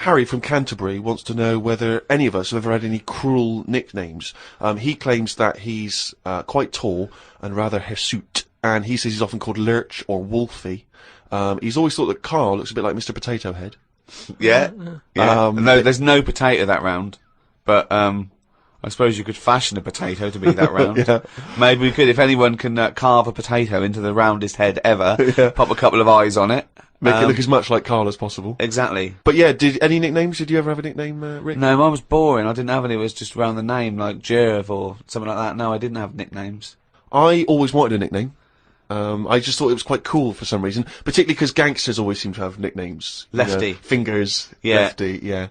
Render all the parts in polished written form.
Harry from Canterbury wants to know whether any of us have ever had any cruel nicknames. He claims that he's quite tall and rather hirsute, and he says he's often called Lurch or Wolfie. He's always thought that Carl looks a bit like Mr. Potato Head. Yeah. No, there's no potato that round, but I suppose you could fashion a potato to be that round. Yeah. Maybe we could, if anyone can carve a potato into the roundest head ever, pop a couple of eyes on it. Make it look as much like Carl as possible. Exactly. But yeah, any nicknames? Did you ever have a nickname, Rick? No, mine was boring. I didn't have any. It was just around the name, like Gerv or something like that. No, I didn't have nicknames. I always wanted a nickname. I just thought it was quite cool for some reason, particularly because gangsters always seem to have nicknames. Lefty. You know, Fingers. Yeah. Lefty, yeah.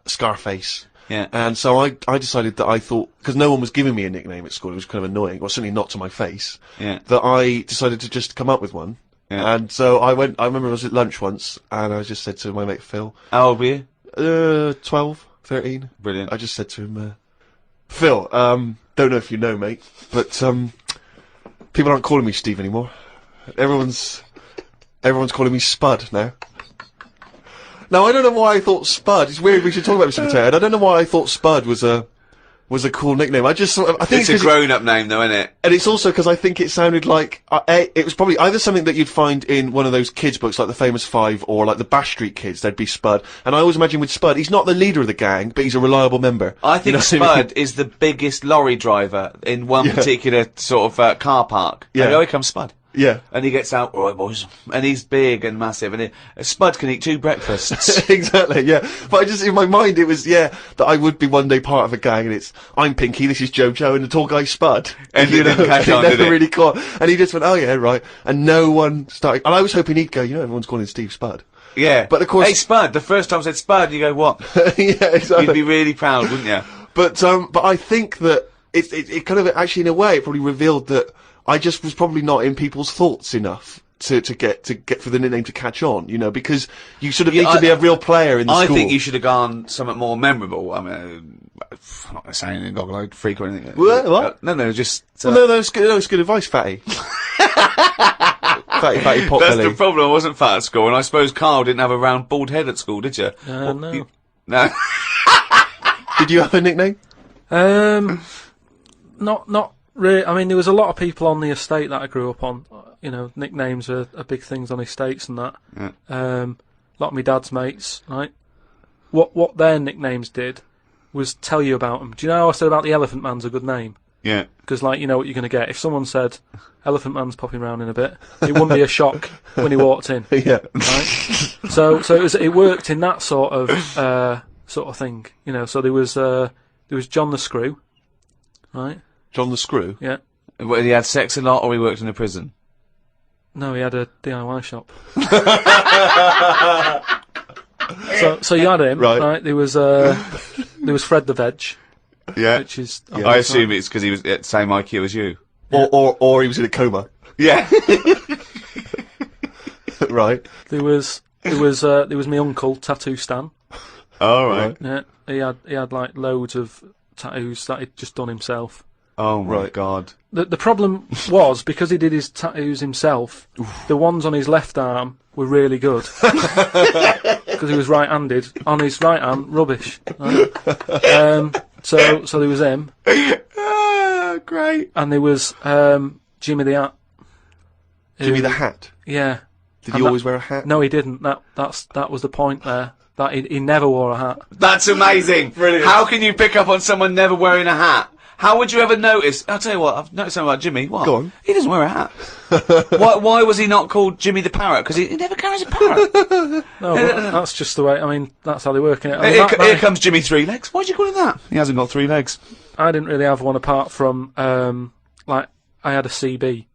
Scarface. Yeah. And so I decided that I thought, because no one was giving me a nickname at school, it was kind of annoying, or certainly not to my face, that I decided to just come up with one. Yeah. And so I remember I was at lunch once, and I just said to my mate Phil. How old were you? 12, 13. Brilliant. I just said to him, Phil, don't know if you know, mate, but people aren't calling me Steve anymore. Everyone's calling me Spud now. Now, I don't know why I thought Spud. It's weird we should talk about Mr. Potato Head. I don't know why I thought Spud was a cool nickname. I think it's a grown-up name, though, isn't it? And it's also because I think it sounded like it was probably either something that you'd find in one of those kids' books, like the Famous Five, or like the Bash Street Kids. There'd be Spud, and I always imagine with Spud, he's not the leader of the gang, but he's a reliable member. I think Spud is the biggest lorry driver in one particular sort of car park. Yeah. And here comes Spud. Yeah. And he gets out, all right, boys. And he's big and massive, and Spud can eat 2 breakfasts. Exactly, yeah. But in my mind, it was, that I would be one day part of a gang, and I'm Pinky, this is Jojo, and the tall guy's Spud. And you didn't catch on, did it? Really caught. And he just went, oh yeah, right. And no one started, and I was hoping he'd go, everyone's calling Steve Spud. Yeah. But of course. Hey, Spud, the first time I said Spud, you go, what? Yeah, exactly. You'd be really proud, wouldn't you? But I think that it kind of, actually in a way, it probably revealed that I just was probably not in people's thoughts enough to get for the nickname to catch on, because you sort of need to be a real player in the school. I think you should have gone something more memorable. I mean, I'm not saying anything goggle-eyed freak or anything. What? No, just... no, that's good advice, Fatty. fatty pot That's belly. the problem, I wasn't fat at school, and I suppose Carl didn't have a round bald head at school, did you? No. No. Did you have a nickname? Not really. I mean, there was a lot of people on the estate that I grew up on. Nicknames are big things on estates and that. Yeah. A lot of my dad's mates, right? What their nicknames did was tell you about them. Do you know how I said about the Elephant Man's a good name? Yeah. Because, you know what you're going to get. If someone said, Elephant Man's popping round in a bit, it wouldn't be a shock when he walked in. Yeah. Right? So it worked in that sort of thing. So there was John the Screw, right? John the Screw? Yeah. Well, he had sex a lot, or he worked in a prison? No, he had a DIY shop. So you had him, right? There was Fred the Veg. Yeah. Which is... I assume it's because he was at the same IQ as you. Yeah. Or he was in a coma. Yeah. Right. There was my uncle, Tattoo Stan. Oh, right. Yeah. He had like loads of tattoos that he'd just done himself. Oh my God. The problem was, because he did his tattoos himself, the ones on his left arm were really good. Because he was right-handed. On his right hand, rubbish. Right? So there was him. Great. And there was Jimmy the Hat. Jimmy the Hat? Yeah. Did he always wear a hat? No, he didn't. That was the point there. That he never wore a hat. That's amazing. Brilliant. How can you pick up on someone never wearing a hat? How would you ever notice? I'll tell you what, I've noticed something about Jimmy. What? Go on. He doesn't wear a hat. Why was he not called Jimmy the Parrot? Because he never carries a parrot. No, that's just the way. I mean, that's how they work in it. Here comes Jimmy Three Legs. Why'd you call him that? He hasn't got 3 legs. I didn't really have one apart from, I had a CB.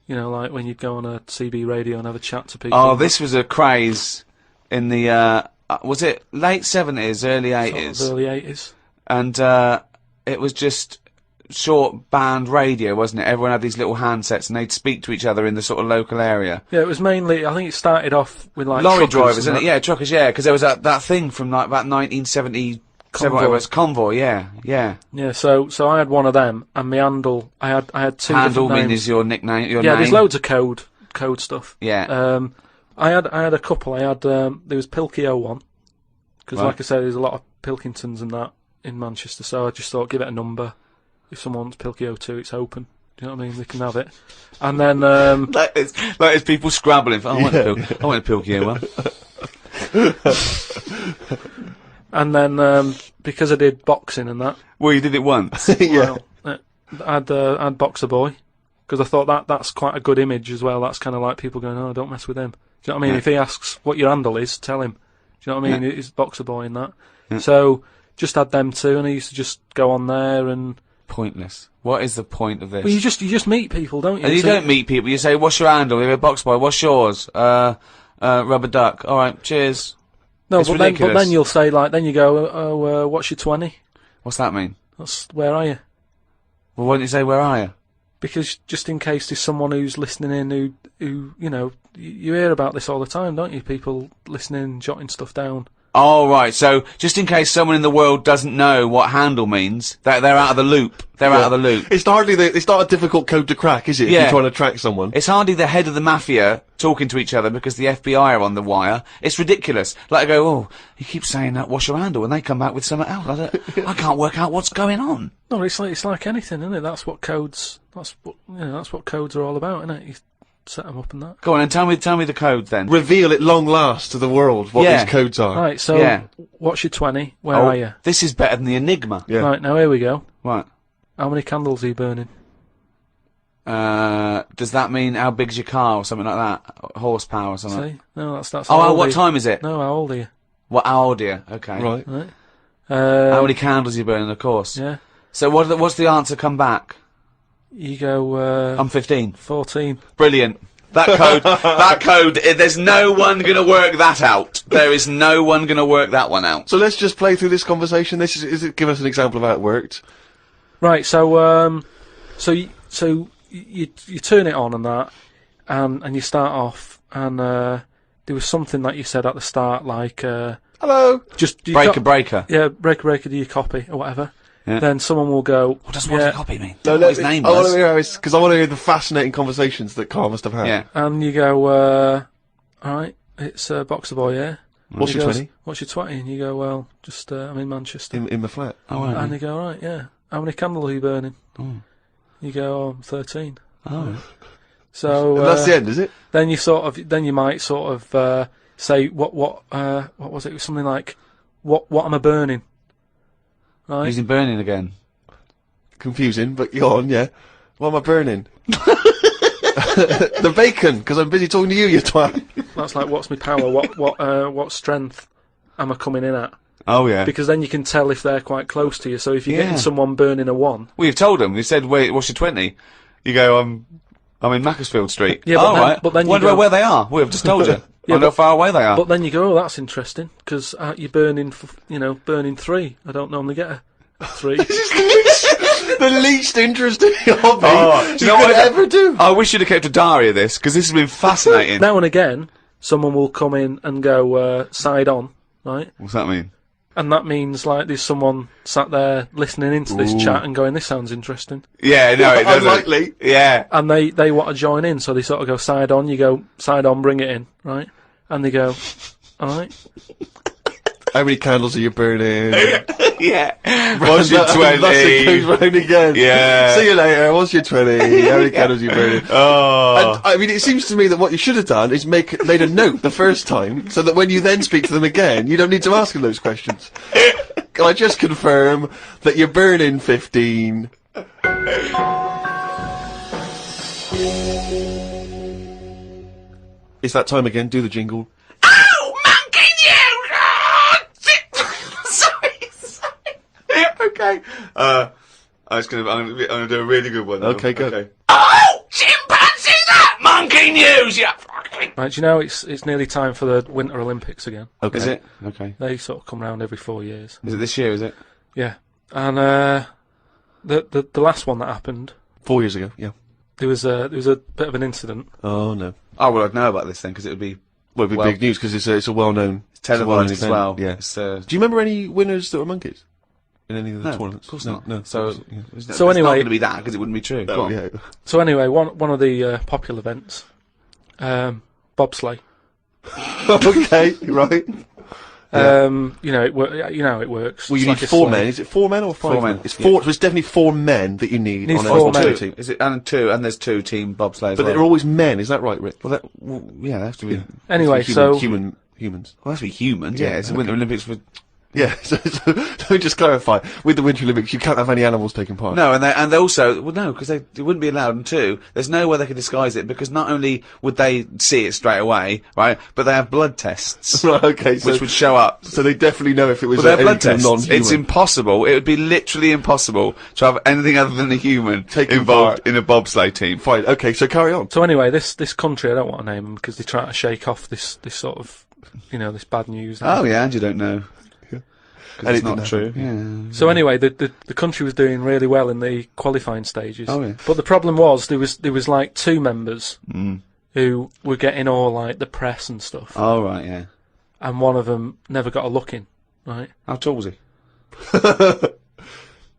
Like when you'd go on a CB radio and have a chat to people. Oh, this was a craze in the, was it late 70s, early 80s? Sort of early 80s. And, it was just short band radio, wasn't it? Everyone had these little handsets and they'd speak to each other in the sort of local area. Yeah, it was mainly, I think it started off with like lorry drivers, isn't it? Yeah, truckers, yeah, because there was that thing from like about 1977, whatever, it was Convoy, yeah. Yeah, so I had one of them, and my handle, I had 2 handle different names. Is your nickname, your yeah, name? there's loads of code stuff. Yeah. I had a couple. I had there was Pilky 01. Because, like I say, there's a lot of Pilkingtons and that in Manchester, so I just thought, give it a number. If someone wants Pilky 02, it's open. Do you know what I mean? They can have it. And then... That is people scrabbling. I want a Pilky 01. And then, because I did boxing and that... Well, you did it once. Yeah. Well, I'd Boxer Boy. Because I thought that's quite a good image as well. That's kind of like people going, oh, don't mess with him. Do you know what I mean? If he asks what your handle is, tell him. Do you know what I mean? It's Boxer Boy and that. So, just had them two, and I used to just go on there and... Pointless. What is the point of this? Well, you just meet people, don't you? And you don't meet people. You say, "What's your handle?" You're a box boy. What's yours? Rubber duck. All right. Cheers. No, It's but ridiculous. then you'll say like, then you go, what's your 20? What's that mean? That's where are you? Well, why don't you say, "Where are you?" Because just in case there's someone who's listening in who you know, you hear about this all the time, don't you? People listening, jotting stuff down. Oh, right. So, just in case someone in the world doesn't know what handle means, they're out of the loop. They're out of the loop. It's not a difficult code to crack, is it? If Yeah. you're trying to track someone. It's hardly the head of the mafia talking to each other because the FBI are on the wire. It's ridiculous. Like I go, oh, you keep saying that, what's your handle? And they come back with something else. I can't work out what's going on. No, it's like anything, isn't it? That's what codes are all about, isn't it? You set them up and that. Go on and tell me the code then. Reveal at long last to the world what Yeah. these codes are. Right, so Yeah. what's your 20? Where are you? This is better than the Enigma. Yeah. Right, now here we go. Right. How many candles are you burning? Does that mean how big's your car or something like that? Horsepower or something? See? No, that's Oh, how old what are you? time is it? No, how old are you? What, how old are you? Okay. Right. Right. How many candles are you burning, of course? Yeah. So what's the answer come back? You go, I'm 15. 14. Brilliant. That code, there's no one gonna work that out. There is no one gonna work that one out. So let's just play through this conversation. Give us an example of how it worked. Right, so you turn it on and that, and you start off, and there was something that you said at the start, like Hello. just you Breaker. yeah, breaker, do you copy or whatever? Yeah. Then someone will go, What does copy mean? No, What let his me- name I want to was. hear how it's because I want to hear the fascinating conversations that Carl must have had. Yeah. and you go, all right, it's Boxer Boy, yeah. What's He your goes, 20? What's your 20? And you go, well, just I'm in Manchester. In the flat. Oh, right. And they go, right, yeah. How many candles are you burning? Oh. You go, oh, I'm 13. Oh. So And that's the end, is it? then you might sort of say what was it? It was something like what am I burning? Right? Using burning again. Confusing, but go on, yeah. What am I burning? The bacon, because I'm busy talking to you, you twat. That's like what's my power? What strength am I coming in at? Oh yeah. Because then you can tell if they're quite close to you. So if you're Yeah. getting someone burning a 1, Well, you've told them. You said, "Wait, what's your 20?" You go, I'm in Macclesfield Street." Yeah, but oh, then- right. but then you Wonder go- where they are. We've just told you. Yeah, Wonder how but- far away they are. but then you go, oh, that's interesting because you're burning, burning 3. I don't normally get a 3. The least interesting hobby Oh, do you know what could I- ever do. I wish you'd have kept a diary of this because this has been fascinating. Now and again, someone will come in and go side on, right? What's that mean? And that means like there's someone sat there listening into this chat and going, "This sounds interesting," Yeah, no, it doesn't. Unlikely. Yeah. and they want to join in, so they sort of go side on. You go side on, bring it in, right? And they go, "All right." How many candles are you burning? Yeah. What's your Thus it 20? goes round again. Yeah. See you later. What's your 20? How many candles are you burning? Oh. And, I mean, it seems to me that what you should have done is made a note the first time, so that when you then speak to them again, you don't need to ask them those questions. Can I just confirm that you're burning 15? It's that time again. Do the jingle. Okay. I'm gonna do a really good one. Okay, go. Oh, chimpanzee that monkey news, yeah. Right, do you know it's nearly time for the Winter Olympics again? Okay. Is it? Okay. They sort of come round every 4 years. Is it this year? Is it? Yeah, and the last one that happened, 4 years ago. Yeah. there was a bit of an incident. Oh no. Oh well, I'd know about this then because it would be Well, it'd be Well- big news because it's a well-known. televised as well. Yeah. It's, Do you remember any winners that were monkeys in any of the no, tournaments? of course No, not. No. So, yeah. it's So not anyway- going to be that because it wouldn't be true. Go Oh, on. yeah. So anyway, one of the popular events, bobsleigh. Okay. Right. You know, you know how it works. Well, It's you like need a 4 sleigh. men. Is it 4 men or 5 4 men. men? It's 4. So it's definitely 4 men that you need Needs on a 4 men. bobsleigh team. Is it and 2? And there's 2 team bobsleigh as But well. they're always men. Is that right, Rick? Well, yeah, they have to be. Anyway, humans. Well, that's be humans. Yeah, Yeah, it's the Winter Olympics for. Yeah. So let me just clarify. With the Winter Olympics, you can't have any animals taking part. No, and they also no, because they wouldn't be allowed. And 2, there's no way they could disguise it because not only would they see it straight away, right, but they have blood tests Right. Okay. So, which would show up. so they definitely know if it was Well, they're any blood kind of tests. non-human. It's impossible. It would be literally impossible to have anything other than a human Taking involved part. in a bobsleigh team. Fine. Okay. So carry on. So anyway, this country, I don't want to name them because they try to shake off this sort of, you know, this bad news. Oh yeah, and you don't know. And It's it not didn't true. Yeah. So anyway, the country was doing really well in the qualifying stages. Oh, yeah. But the problem was there was like 2 members who were getting all like the press and stuff, Oh right, yeah. and one of them never got a look in. Right. How tall was he?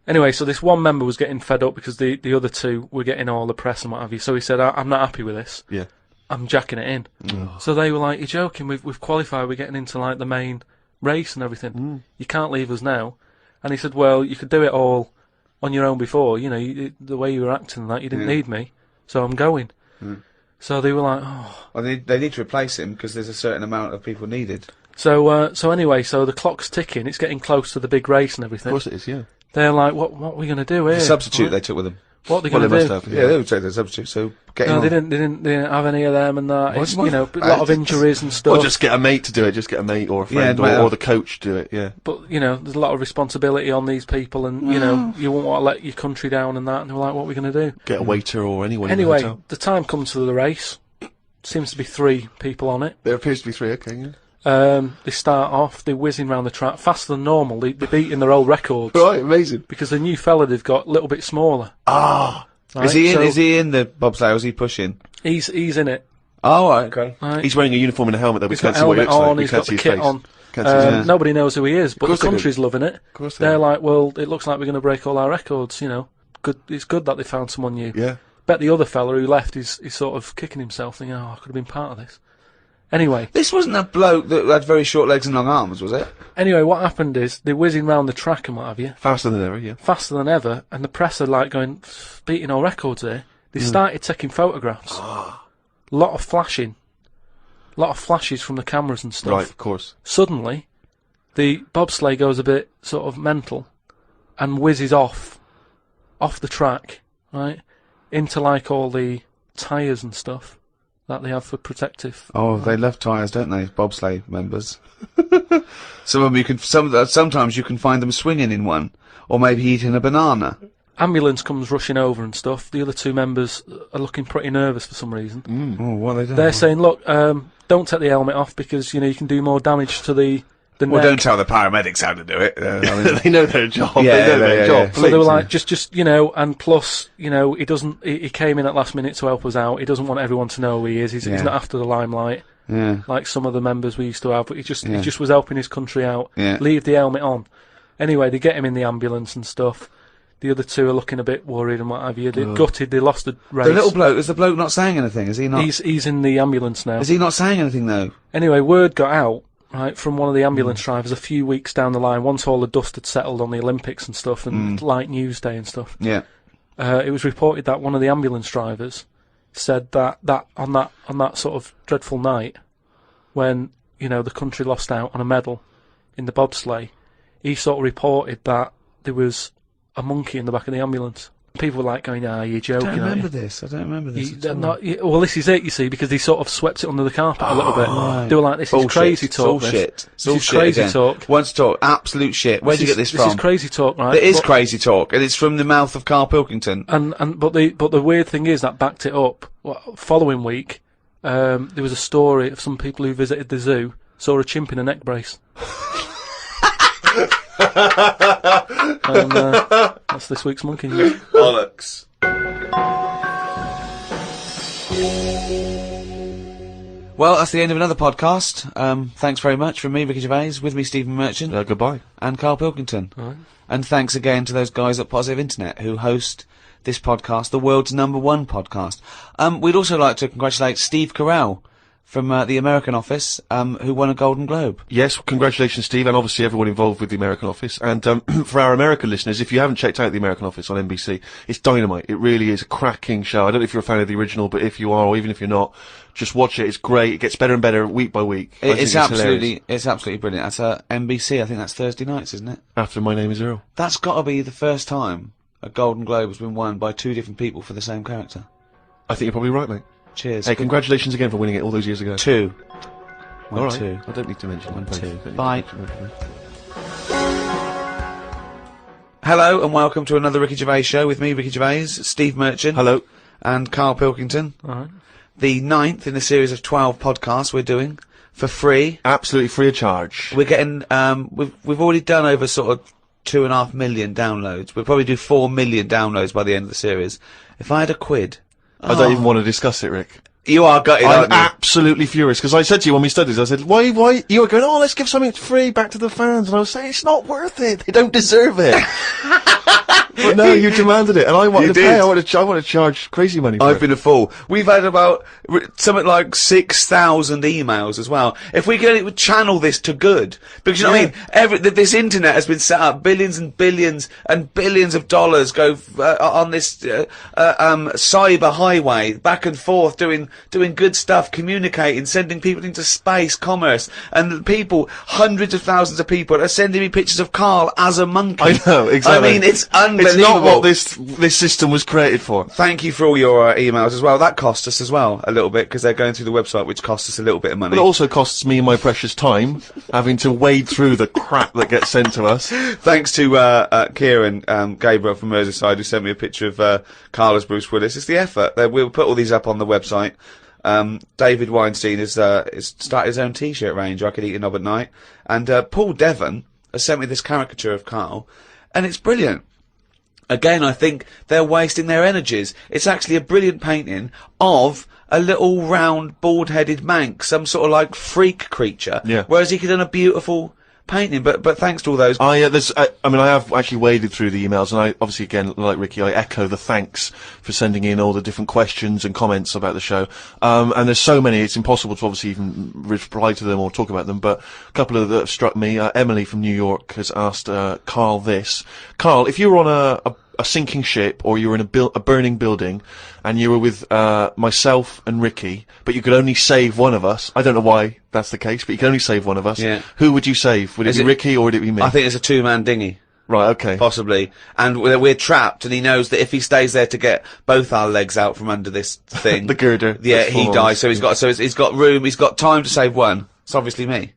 Anyway, so this one member was getting fed up because the other 2 were getting all the press and what have you. So he said, "I'm not happy with this. Yeah. I'm jacking it in." So they were like, "You're joking? We've qualified. We're getting into like the main race and everything. You can't leave us now." And he said, "Well, you could do it all on your own before. You know, the way you were acting and that, you didn't need me, so I'm going." So they were like, "Oh." Well, they need to replace him because there's a certain amount of people needed. So anyway, so the clock's ticking. It's getting close to the big race and Of everything. course it is. Yeah. They're like, "What are we going to do here?" The substitute Right? they took with them. What are they Well, going they to must do? have. Yeah, they would take the substitute. So get him No, on. they didn't have any of them and that. It's, you know, a lot of injuries and stuff. Or just get a mate to do it. Just get a mate or a friend Yeah, or the coach to do it. Yeah. But, you know, there's a lot of responsibility on these people and, you know, you won't want to let your country down and that. And they're like, what are we going to do? Get a waiter or anyone. Anyway, In the hotel. the time comes to the race. Seems to be 3 people on it. There appears to be 3. Okay. Yeah. They start off, they're whizzing around the track faster than normal. They're beating their old records. Right. Amazing. Because the new fella they've got a little bit smaller. Ah. Right? Is he in? So Is he in the bobsleigh? Or is he pushing? He's in it. Oh, right, okay. Right? He's wearing a uniform and a helmet. Though we He's can't got see what he helmet looks like. on, We he's can't got see the his kit face. on. Can't see his face. Nobody knows who he is, but the course they do. country's loving it. Of course they They're do. like, well, it looks like we're going to break all our records, you know. Good. It's good that they found someone new. Yeah. Bet the other fella who left is sort of kicking himself, thinking, oh, I could have been part of this. Anyway, This wasn't a bloke that had very short legs and long arms, was it? what happened is they're whizzing round the track and what have you, Faster than ever. Yeah. faster than ever, and the press are like going, beating all records here. They started taking photographs. Lot of flashing. Lot of flashes from the cameras and stuff. Right. Of course. Suddenly, the bobsleigh goes a bit sort of mental and whizzes off the track, right, into like all the tyres and stuff that they have for protective. Oh, they love tyres, don't they? Bobsleigh members. Some of them you can. Sometimes you can find them swinging in one, or maybe eating a banana. Ambulance comes rushing over and stuff. The other 2 members are looking pretty nervous for some reason. Oh, what are they doing? They're saying, look, don't take the helmet off because, you know, you can do more damage to the Well, neck. don't tell the paramedics how to do it. I mean, They know their job. Yeah, they know their yeah, job. yeah. So they were Please. like, just you know, and plus, you know, he came in at last minute to help us out. He doesn't want everyone to know who he is. He's Yeah. not after the limelight yeah. like some of the members we used to have. But he just Yeah. was helping his country out. Yeah. Leave the helmet on. Anyway, they get him in the ambulance and stuff. The other 2 are looking a bit worried and what have you. They're gutted. They lost the race. The little bloke. Is the bloke not saying anything? Is he not? He's in the ambulance now. Is he not saying anything though? Anyway, word got out, right, from one of the ambulance drivers a few weeks down the line, once all the dust had settled on the Olympics and stuff, and light news day and stuff. Yeah. It was reported that one of the ambulance drivers said that on that sort of dreadful night, when, you know, the country lost out on a medal in the bobsleigh, he sort of reported that there was a monkey in the back of the ambulance. People were like going, you're joking, I don't aren't remember you? this. I don't remember this. They're well, this is it, you see, because they sort of swept it under the carpet a little bit. right. They were like, this Bullshit. is crazy talk. It's all shit. It's all This is shit crazy again. talk. Once talk, absolute shit. Where'd you get this from? This is crazy talk, right? It is But- crazy talk, and it's from the mouth of Karl Pilkington. But the weird thing is that backed it up. Following week, there was a story of some people who visited the zoo saw a chimp in a neck brace. And that's this week's Monkey News. Bollocks. Well, that's the end of another podcast. Thanks very much from me, Ricky Gervais, with me, Stephen Merchant, Goodbye. and Karl Pilkington. Right. And thanks again to those guys at Positive Internet who host this podcast, the world's #1 podcast. We'd also like to congratulate Steve Carell, from the American office, who won a Golden Globe. Yes, congratulations, Steve, and obviously everyone involved with the American Office. And for our American listeners, if you haven't checked out the American Office on NBC, it's dynamite. It really is a cracking show. I don't know if you're a fan of the original, but if you are, or even if you're not, just watch it. It's great. It gets better and better week by week. It's absolutely brilliant. That's NBC. I think that's Thursday nights, isn't it? After My Name Is Earl. That's got to be the first time a Golden Globe has been won by two different people for the same character. I think you're probably right, mate. Cheers. Hey, congratulations again for winning it all those years ago. Two. All right. Two. I don't need to mention One, that. two. Don't need Bye. to mention that. Hello and welcome to another Ricky Gervais show with me, Ricky Gervais, Steve Merchant. Hello. And Karl Pilkington. All right. The 9th in a series of 12 podcasts we're doing for free. Absolutely free of charge. We're getting, we've already done over sort of 2.5 million downloads. We'll probably do 4 million downloads by the end of the series. If I had a quid. I don't even want to discuss it, Rick. You are gutted, I'm aren't you? absolutely furious, because I said to you when we studied, I said, why, you were going, oh, let's give something free back to the fans, and I was saying, it's not worth it, they don't deserve it. But no, you demanded it, and I wanted to pay, I want to charge crazy money for I've it. been a fool. We've had about something like 6,000 emails as well. If we could channel this to good, because you know what I mean. This internet has been set up. Billions and billions and billions of dollars go on this cyber highway back and forth, doing good stuff, communicating, sending people into space, commerce, and people, hundreds of thousands of people are sending me pictures of Karl as a monkey. I know, exactly. I mean, it's unbelievable. It's not what this system was created for. Thank you for all your emails as well. That cost us as well a little bit, because they're going through the website, which costs us a little bit of money. But it also costs me my precious time, having to wade through the crap that gets sent to us. Thanks to Kieran Gabriel from Merseyside, who sent me a picture of Karl as Bruce Willis. It's the effort. We'll put all these up on the website. David Weinstein has started his own T-shirt range, I Could Eat a Knob at Night. And Paul Devon has sent me this caricature of Karl, and it's brilliant. Again, I think they're wasting their energies. It's actually a brilliant painting of a little round, bald-headed Manx, some sort of like freak creature. Yeah. Whereas he could have done a beautiful painting. But thanks to all those. I have actually waded through the emails, and I obviously, again, like Ricky, I echo the thanks for sending in all the different questions and comments about the show. And there's so many, it's impossible to obviously even reply to them or talk about them, but a couple of that have struck me. Emily from New York has asked Karl this. Karl, if you were on a sinking ship, or you were in a burning building, and you were with myself and Ricky, but you could only save one of us. I don't know why that's the case, but you can only save one of us. Yeah. Who would you save? Would it be Ricky, or would it be me? I think it's a two-man dinghy. Right, okay. Possibly. And we're trapped, and he knows that if he stays there to get both our legs out from under this thing... the girder. Yeah, he dies, so he's got room, he's got time to save one. It's obviously me.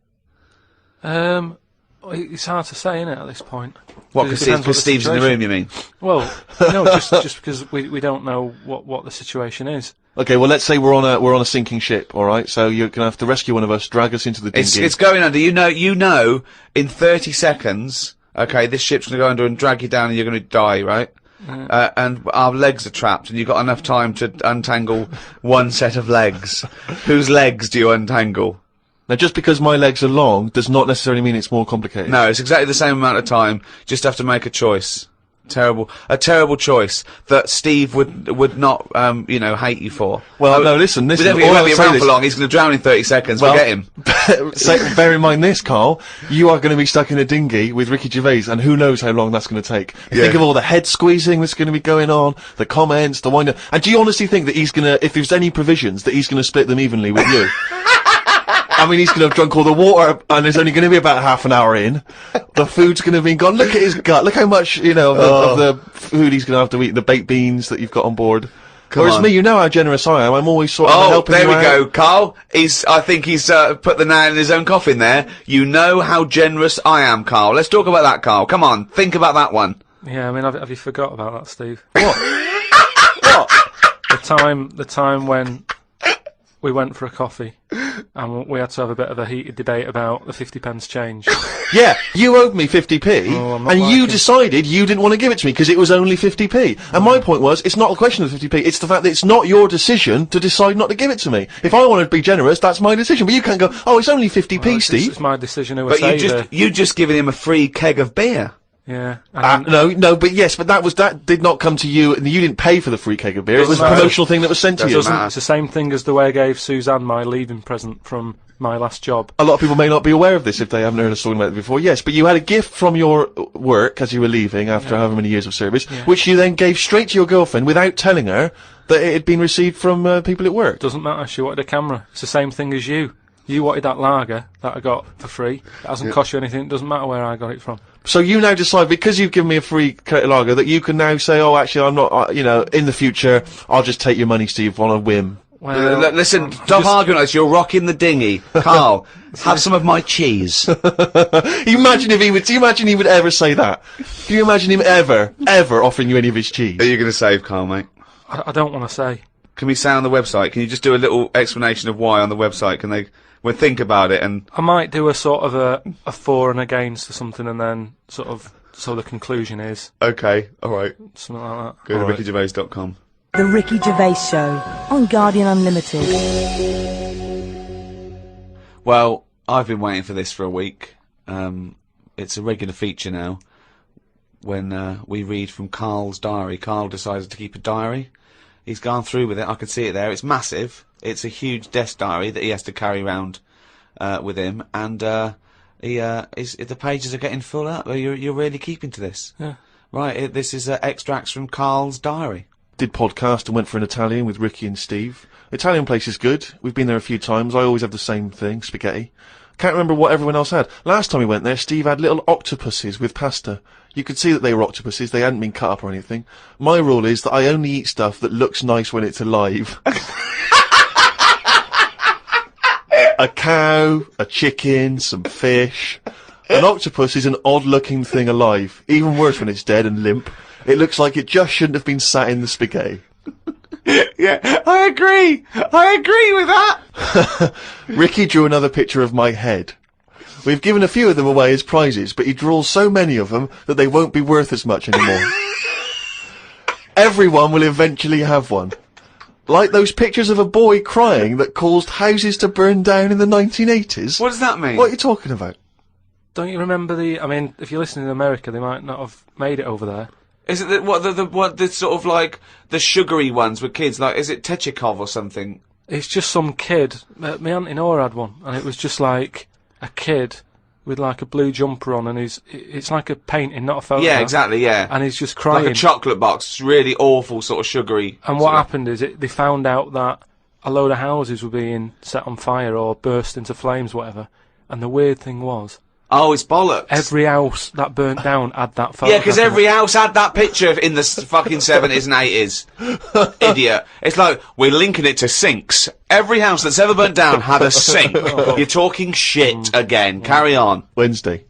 It's hard to say, isn't it, at this point? What, because Steve's in the room, you mean? Well, no, just because we don't know what the situation is. Okay, well, let's say we're on a sinking ship, alright? So you're gonna have to rescue one of us, drag us into the dinghy. It's going under. You know, in 30 seconds, okay, this ship's gonna go under and drag you down and you're gonna die, right? And our legs are trapped, and you've got enough time to untangle one set of legs. Whose legs do you untangle? Now, just because my legs are long does not necessarily mean it's more complicated. No, it's exactly the same amount of time. Just have to make a choice. A terrible choice that Steve would not, hate you for. Well, no, listen. He won't be around for long. He's going to drown in 30 seconds. Well, forget him. So, bear in mind this, Karl. You are going to be stuck in a dinghy with Ricky Gervais, and who knows how long that's going to take. Think of all the head squeezing that's going to be going on, the comments, the wind. And do you honestly think that he's going to, if there's any provisions, that he's going to split them evenly with you? I mean, he's going to have drunk all the water, and there's only going to be about half an hour in. The food's going to be gone. Look at his gut. Look how much, of the food he's going to have to eat, the baked beans that you've got on board. Whereas me, you know how generous I am. I'm always sort of helping you out. Oh, there we go, Karl. I think he's put the nail in his own coffin there. You know how generous I am, Karl. Let's talk about that, Karl. Come on, think about that one. Yeah, I mean, have you forgot about that, Steve? What? What? The time when we went for a coffee, and we had to have a bit of a heated debate about the 50p change. Yeah, you owed me 50p, and you liking. decided you didn't want to give it to me because it was only 50p. And my point was, it's not a question of 50p, it's the fact that it's not your decision to decide not to give it to me. If I want to be generous, that's my decision, but you can't go, oh, it's only 50p, Steve. It's my decision who But you just given him a free keg of beer. Yeah. No, but that did not come to you, and you didn't pay for the free keg of beer. It was a matter. promotional thing that was sent to you. It's the same thing as the way I gave Suzanne my leaving present from my last job. A lot of people may not be aware of this if they haven't heard us talking about it before. Yes, but you had a gift from your work as you were leaving after however many years of service, which you then gave straight to your girlfriend without telling her that it had been received from people at work. Doesn't matter. She wanted a camera. It's the same thing as you. You wanted that lager that I got for free. It hasn't cost you anything. It doesn't matter where I got it from. So you now decide, because you've given me a free crate of lager, that you can now say, oh, actually, I'm not, in the future, I'll just take your money, Steve, on a whim. Well, listen, stop arguing with us. You're rocking the dinghy. Carl, have some of my cheese. Imagine he would ever say that. Can you imagine him ever offering you any of his cheese? Are you going to save Carl, mate? I don't want to say. Can we say on the website? Can you just do a little explanation of why on the website? Can they... We'll think about it, and I might do a sort of a for and against or something, and then sort of so the conclusion is okay, all right, something like that. Go to rickygervais.com. The Ricky Gervais Show on Guardian Unlimited. Well, I've been waiting for this for a week. It's a regular feature now. When we read from Carl's diary, Carl decided to keep a diary. He's gone through with it. I can see it there. It's massive. It's a huge desk diary that he has to carry around with him, and the pages are getting full up. You're really keeping to this, right? This is extracts from Carl's diary. Did podcast and went for an Italian with Ricky and Steve. Italian place is good. We've been there a few times. I always have the same thing, spaghetti. Can't remember what everyone else had. Last time we went there, Steve had little octopuses with pasta. You could see that they were octopuses. They hadn't been cut up or anything. My rule is that I only eat stuff that looks nice when it's alive. A cow, a chicken, some fish. An octopus is an odd-looking thing alive. Even worse when it's dead and limp. It looks like it just shouldn't have been sat in the spaghetti. Yeah, I agree with that. Ricky drew another picture of my head. We've given a few of them away as prizes, but he draws so many of them that they won't be worth as much anymore. Everyone will eventually have one. Like those pictures of a boy crying that caused houses to burn down in the 1980s. What does that mean? What are you talking about? Don't you remember I mean, if you're listening in America, they might not have made it over there. Is it the sort of like the sugary ones with kids? Like, is it Techikov or something? It's just some kid. My auntie Nora had one, and it was just like a kid with like a blue jumper on, and it's like a painting, not a photo. Yeah, exactly, yeah. And he's just crying. Like a chocolate box. It's really awful, sort of sugary. And what happened is they found out that a load of houses were being set on fire or burst into flames, whatever. And the weird thing was, oh, it's bollocks. every house that burnt down had that photo. Yeah, because every house had that picture in the fucking 70s and 80s. Idiot. It's like, we're linking it to sinks. Every house that's ever burnt down had a sink. You're talking shit again. Carry on. Wednesday.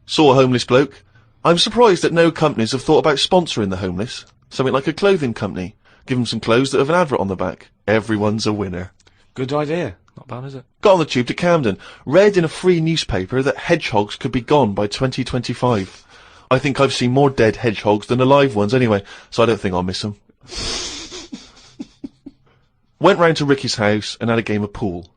Saw a homeless bloke. I'm surprised that no companies have thought about sponsoring the homeless. Something like a clothing company. Give them some clothes that have an advert on the back. Everyone's a winner. Good idea. Not bad, is it? Got on the tube to Camden. Read in a free newspaper that hedgehogs could be gone by 2025. I think I've seen more dead hedgehogs than alive ones anyway, so I don't think I'll miss them. Went round to Ricky's house and had a game of pool.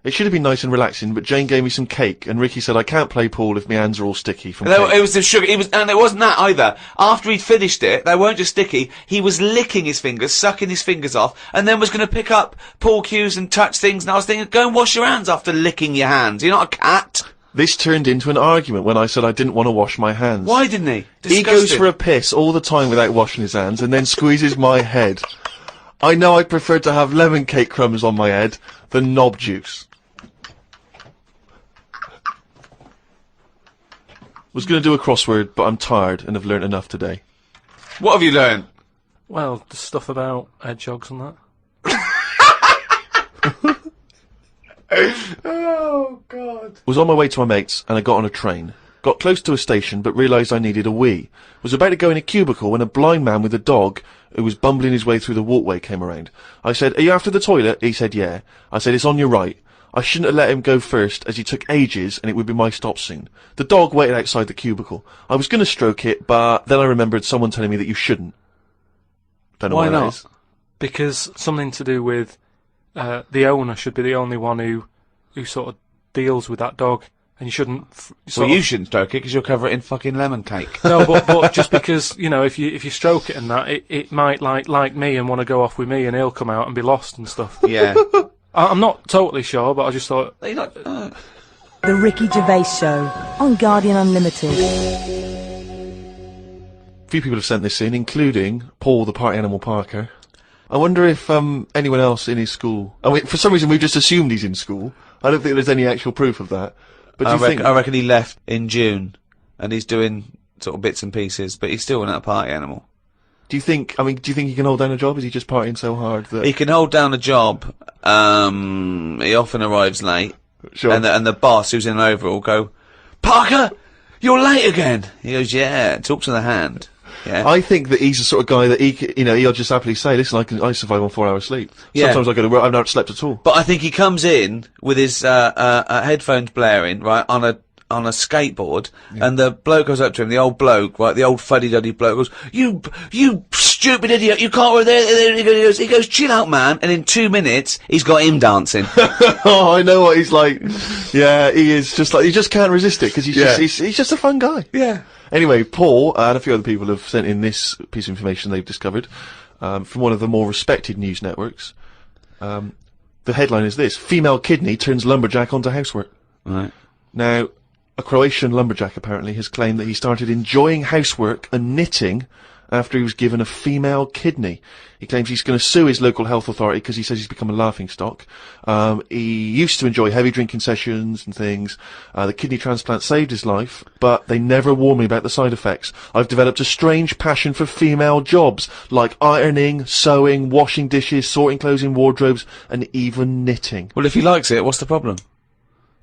It should have been nice and relaxing, but Jane gave me some cake, and Ricky said I can't play pool if my hands are all sticky from cake. It was the sugar. And it wasn't that either. After he'd finished it, they weren't just sticky. He was licking his fingers, sucking his fingers off, and then was going to pick up pool cues and touch things. And I was thinking, go and wash your hands after licking your hands. You're not a cat. This turned into an argument when I said I didn't want to wash my hands. Why didn't he? He goes for a piss all the time without washing his hands, and then squeezes my head. I know I'd prefer to have lemon cake crumbs on my head than knob juice. Was going to do a crossword, but I'm tired and have learnt enough today. What have you learned? Well, the stuff about hedgehogs and that. Oh, God. Was on my way to my mates, and I got on a train. Got close to a station, but realised I needed a wee. Was about to go in a cubicle when a blind man with a dog, who was bumbling his way through the walkway, came around. I said, "Are you after the toilet?" He said, "Yeah." I said, "It's on your right." I shouldn't have let him go first, as he took ages, and it would be my stop soon. The dog waited outside the cubicle. I was going to stroke it, but then I remembered someone telling me that you shouldn't. Don't know why not? that is. Because something to do with the owner should be the only one who sort of deals with that dog. and you shouldn't. Well, you shouldn't stroke it because you'll cover it in fucking lemon cake. No, but just because, you know, if you stroke it and that, it might like me and want to go off with me, and he'll come out and be lost and stuff. Yeah. I'm not totally sure, but I just thought. You're not, The Ricky Gervais Show on Guardian Unlimited. A few people have sent this in, including Paul, the party animal Parker. I wonder if anyone else in his school. I mean, for some reason we've just assumed he's in school. I don't think there's any actual proof of that. But do you think? I reckon he left in June, and he's doing sort of bits and pieces, but he's still not a party animal. Do you think? I mean, do you think he can hold down a job? Is he just partying so hard that He can hold down a job. He often arrives late, Sure. and the boss, who's in an overall, go, "Parker, you're late again." He goes, "Yeah." Talk to the hand. Yeah. I think that he's the sort of guy that he'll just happily say, "Listen, I survive on 4 hours sleep. Yeah. Sometimes I go to work, I've not slept at all." But I think he comes in with his headphones blaring, right, on a skateboard, and the bloke goes up to him, the old bloke, right, the old fuddy-duddy bloke goes, You stupid idiot, you can't work there. He goes, "Chill out, man," and in 2 minutes, he's got him dancing. Oh, I know what he's like. Yeah, he is just like, he just can't resist it, because he's just a fun guy. Yeah. Anyway, Paul and a few other people have sent in this piece of information they've discovered from one of the more respected news networks. The headline is this: female kidney turns lumberjack onto housework. Right. Now, a Croatian lumberjack apparently has claimed that he started enjoying housework and knitting after he was given a female kidney. He claims he's going to sue his local health authority because he says he's become a laughingstock. He used to enjoy heavy drinking sessions and things. The kidney transplant saved his life, but they never warned me about the side effects. I've developed a strange passion for female jobs, like ironing, sewing, washing dishes, sorting clothes in wardrobes, and even knitting. Well, if he likes it, what's the problem?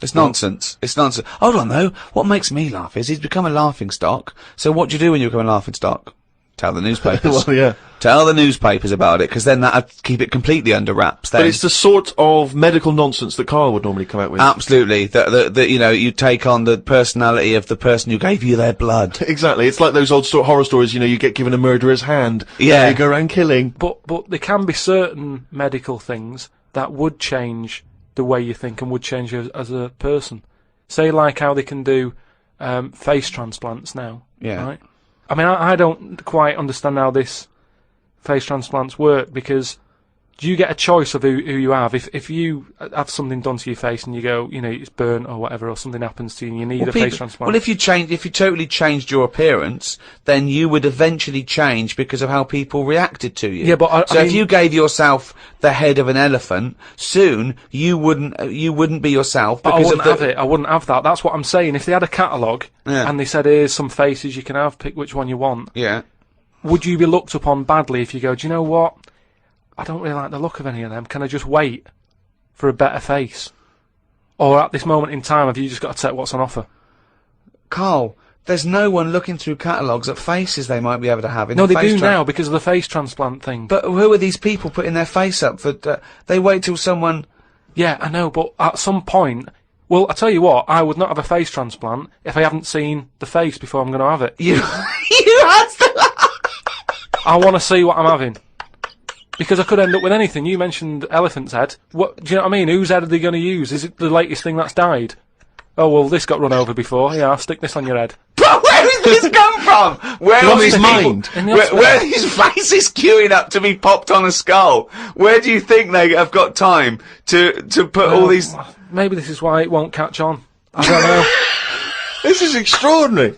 It's nonsense. It's nonsense. Hold on, though. What makes me laugh is he's become a laughingstock. So what do you do when you become a laughingstock? Tell the newspapers. Well, yeah. Tell the newspapers about it, because then that'd keep it completely under wraps. Then. But it's the sort of medical nonsense that Carl would normally come out with. Absolutely. That you know, you take on the personality of the person who gave you their blood. Exactly. It's like those old horror stories, you know, you get given a murderer's hand. Yeah. And you go around killing. But there can be certain medical things that would change the way you think and would change you as a person. Say like how they can do face transplants now. Yeah. Right? I mean, I don't quite understand how this face transplants work, because do you get a choice of who you have? If you have something done to your face and you go, you know, it's burnt or whatever, or something happens to you and you need a face transplant. Well, if you totally changed your appearance, then you would eventually change because of how people reacted to you. Yeah, but so if you gave yourself the head of an elephant, soon you wouldn't be yourself because I wouldn't have it. I wouldn't have that. That's what I'm saying. If they had a catalogue and they said, here's some faces you can have, pick which one you want. Yeah. Would you be looked upon badly if you go, do you know what? I don't really like the look of any of them. Can I just wait for a better face? Or at this moment in time, have you just got to take what's on offer? Carl, there's no one looking through catalogues at faces they might be able to have in No, the they face do now because of the face transplant thing. But who are these people putting their face up for? They wait till someone. Yeah, I know, but at some point, well, I tell you what, I would not have a face transplant if I haven't seen the face before I'm going to have it. You had to. I want to see what I'm having. Because I could end up with anything. You mentioned elephant's head. What do you know what I mean? Whose head are they going to use? Is it the latest thing that's died? Oh, well, this got run over before. Yeah, I'll stick this on your head. Where did this come from? Where From are his these mind. people- Where are these faces queuing up to be popped on a skull? Where do you think they have got time to put all these? Maybe this is why it won't catch on. I don't know. This is extraordinary.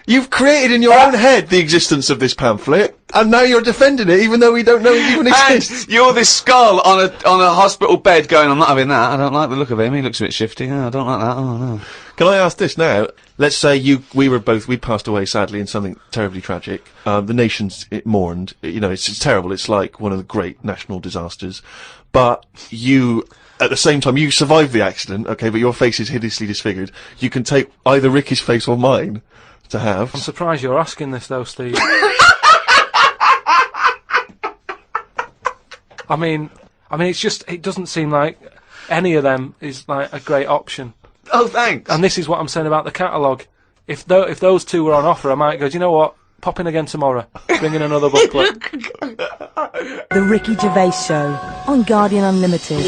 You've created in your own head the existence of this pamphlet, and now you're defending it, even though we don't know it even exists. And you're this skull on a hospital bed going, I'm not having that. I don't like the look of him. He looks a bit shifty. Oh, I don't like that. Oh no. Can I ask this now? Let's say we passed away sadly in something terribly tragic. The nation's mourned. You know, it's terrible. It's like one of the great national disasters. But you, at the same time, you survived the accident, okay, but your face is hideously disfigured. You can take either Ricky's face or mine to have. I'm surprised you're asking this though, Steve. I mean, it's just, it doesn't seem like any of them is like a great option. Oh, thanks. And this is what I'm saying about the catalogue. If those two were on offer, I might go, do you know what? Pop in again tomorrow. Bring in another booklet. The Ricky Gervais Show on Guardian Unlimited.